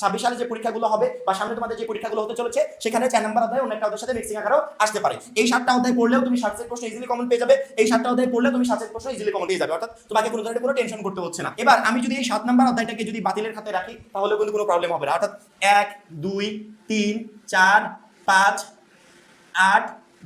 2026 সালে যে পরীক্ষাগুলো হবে বা সামনে তোমাদের যে পরীক্ষাগুলো হতে চলেছে সেখানে 4 নাম্বার অধ্যায় অন্য একটা অধ্যায়ের সাথে মিক্সিং আকারেও আসতে পারে। এই 7টা অধ্যায় পড়লেও তুমি 60 সেট প্রশ্ন ইজিলি কমন পেয়ে যাবে। এই 7টা অধ্যায় পড়লে তুমি 60 সেট প্রশ্ন ইজিলি কমন পেয়ে যাবে, অর্থাৎ তোমাকে কোনো ধরনের কোনো টেনশন করতে হচ্ছে না। এবার আমি যদি এই 7 নাম্বার অধ্যায়টাকে যদি বাতিলের খাতায় রাখি তাহলে কিন্তু কোনো প্রবলেম হবে না, অর্থাৎ 1 2 3 4 5 8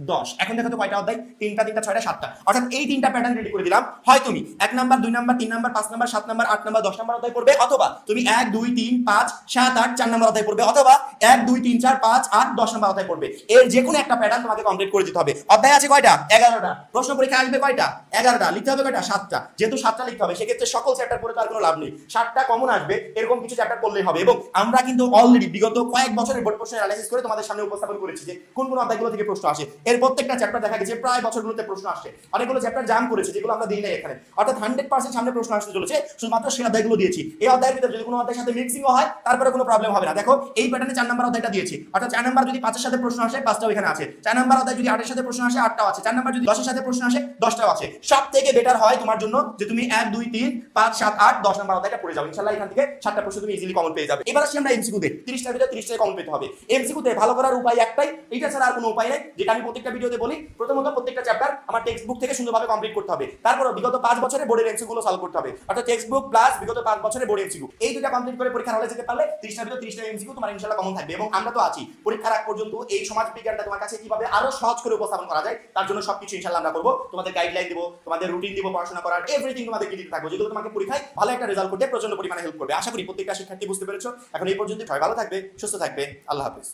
10। এখন দেখো তো কয়টা অধ্যায়, 3টা 3টা 6টা 7টা, অর্থাৎ এই 3টা প্যাটার্ন রেডি করে দিলাম। হয় তুমি 1 number 2 number 3 number 5 number 7 number 8 number 10 number অধ্যায় পড়বে, অথবা তুমি 1 2 3 5 7 8 4 নাম্বার অধ্যায় পড়বে, অথবা 1 2 3 4 5 8 10 নাম্বার অধ্যায় পড়বে। এর যে কোনো একটা প্যাটার্ন তোমাকে কমপ্লিট করে দিতে হবে। অধ্যায় আছে কয়টা? 11টা। প্রশ্ন পরীক্ষা আসবে কয়টা? 11টা। লিখতে হবে কয়টা? 7টা। যেহেতু 7টা লিখতে হবে সেক্ষেত্রে সকল চ্যাপ্টার পড়ে তার কোনো লাভ নেই, 7টা কমন আসবে এরকম কিছু চ্যাপ্টার পড়লেই হবে। এবং আমরা কিন্তু অলরেডি বিগত কয়েক বছরের বোর্ড প্রশ্ন অ্যানালাইসিস করে তোমাদের সামনে উপস্থাপন করেছি যে কোন কোন অধ্যায়গুলো থেকে প্রশ্ন আসে। এর প্রত্যেকটা চ্যাপ্টার দেখা গেছে প্রায় বছরগুলোতে প্রশ্ন আসছে, অনেকগুলো চ্যাপ্টার জাম করেছে যেগুলো আমরা দিই নাই এখানে, অর্থাৎ 100% সামনে প্রশ্ন আসতে চলেছে। শুধুমাত্র সেই অধ্যায়গুলো দিয়েছি। এই অধ্যায়ের ভিতরে যদি কোনো অধ্যায়ের সাথে মিক্সিংও হয় তারপরে কোনো প্রবলেম হবে না। দেখো এই প্যাটার্নে 4 নাম্বার অধ্যায়টা দিয়েছি, অর্থাৎ 4 নাম্বার যদি 5 এর সাথে প্রশ্ন আসে 5টাও এখানে আছে, 4 নাম্বার অধ্যায় যদি 8 এর সাথে প্রশ্ন আসে 8টাও আছে, 4 নাম্বার যদি 10 এর সাথে প্রশ্ন আসে 10টাও আছে। সবথেকে বেটার হয় তোমার জন্য যে তুমি 1 2 3 5 7 8 10 নাম্বার অধ্যায়টা পড়ে যাও, ইনশাআল্লাহ এখান থেকে 7টা প্রশ্ন তুমি ইজিলি কমন পেয়ে যাবে। এবার আসি আমরা এমসিকিউ তে, 30টার ভিতরে 30টাই কমন পেতে হবে। এমসিকিউ তে ভালো করার উপায় একটাই, এটা ছাড়া আর কোনো উপায় নেই, যেটা আমি প্রত্যেকটা ভিডিওতে বলি। প্রথমত প্রত্যেকটা চ্যাপ্টার আমার টেক্সট বুক থেকে সুন্দরভাবে কমপ্লিট করতে হবে, তারপর বিগত 5 বছরের বোর্ডের এমসিকিউ গুলো সলভ করতে হবে, অর্থাৎ টেক্সট বুক প্লাস বিগত 5 বছরের বোর্ড এমসিকিউ, এই দুটো কমপ্লিট করে পরীক্ষার হলে যেতে পারলে 30টার ভিতরে 30টা এমসিকিউ তোমার ইনশাআল্লাহ কমন থাকবে। এবং আমরা তো আছি পরীক্ষার আগ পর্যন্ত এই সমাজ বিজ্ঞানটা তোমার কাছে কিভাবে আরো সহজ করে উপস্থাপন করা যায় তার জন্য সবকিছু ইনশাআল্লাহ আমরা করব। তোমাদের গাইডলাইন দিব, তোমাদের রুটিন দিব, পড়াশোনা করার এভরিথিং তোমাদেরকে দিতে থাকবো, যেগুলো তোমাকে পরীক্ষায় ভালো একটা রেজাল্ট করতে প্রচন্ড পরিমাণে হেল্প করবে। আশা করি প্রত্যেকটা শিক্ষার্থী বুঝতে পেরেছো। এখন এই পর্যন্ত সবাই ভালো থাকবে, সুস্থ থাকবে, আল্লাহ হাফেজ।